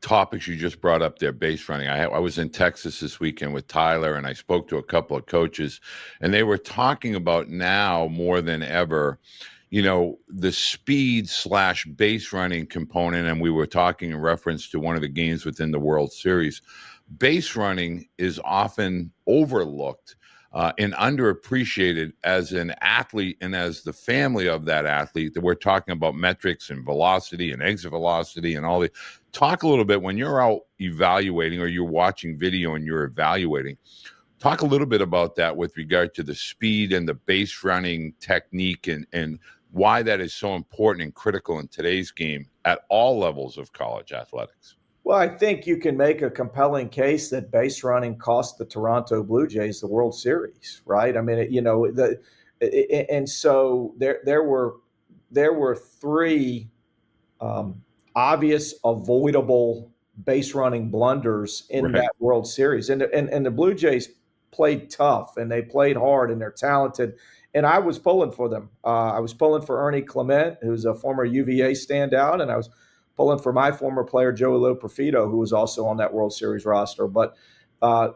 topics you just brought up there, base running. I was in Texas this weekend with Tyler, and I spoke to a couple of coaches, and they were talking about now more than ever, the speed slash base running component. And we were talking in reference to one of the games within the World Series. Base running is often overlooked and underappreciated as an athlete and as the family of that athlete, that we're talking about metrics and velocity and exit velocity and all the talk a little bit when you're out evaluating or you're watching video and you're evaluating. Talk a little bit about that with regard to the speed and the base running technique and why that is so important and critical in today's game at all levels of college athletics. Well, I think you can make a compelling case that base running cost the Toronto Blue Jays the World Series, right? I mean, and so there were three obvious, avoidable base running blunders in that World Series, and the Blue Jays played tough and they played hard and they're talented. And I was pulling for them. I was pulling for Ernie Clement, who's a former UVA standout, and I was pulling for my former player, Joey Loperfido, who was also on that World Series roster. But, I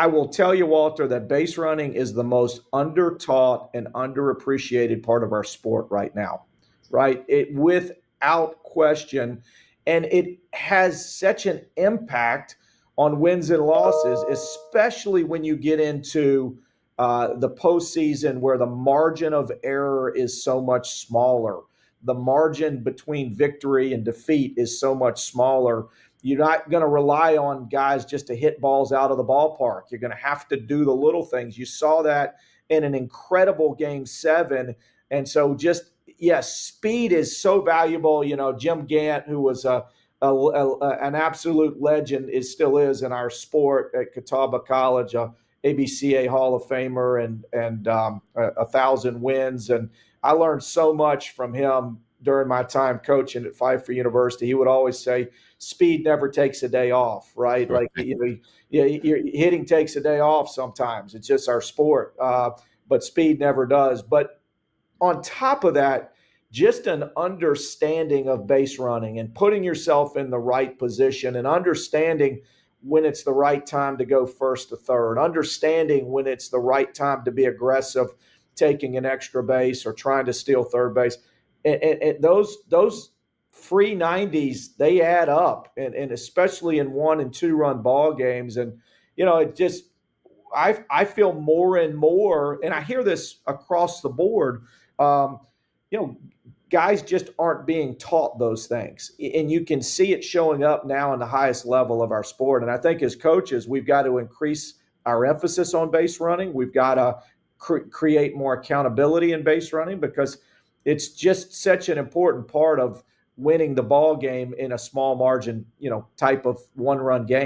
will tell you, Walter, that base running is the most undertaught and underappreciated part of our sport right now, right? It without question. And it has such an impact on wins and losses, especially when you get into the postseason where the margin of error is so much smaller. The margin between victory and defeat is so much smaller. You're not going to rely on guys just to hit balls out of the ballpark. You're going to have to do the little things. You saw that in an incredible Game 7. And so speed is so valuable. Jim Gant, who was an absolute legend, still is in our sport at Catawba College, ABCA Hall of Famer and 1,000 wins. And I learned so much from him during my time coaching at Pfeiffer University. He would always say, speed never takes a day off, right? Like, your hitting takes a day off sometimes. It's just our sport, but speed never does. But on top of that, just an understanding of base running and putting yourself in the right position and understanding when it's the right time to go first to third, understanding when it's the right time to be aggressive, taking an extra base or trying to steal third base. And those free 90s, they add up, and especially in 1- and 2-run ball games. And, I feel more and more, and I hear this across the board, guys just aren't being taught those things. And you can see it showing up now in the highest level of our sport. And I think as coaches, we've got to increase our emphasis on base running. We've got to create more accountability in base running, because it's just such an important part of winning the ball game in a small margin, type of one-run game.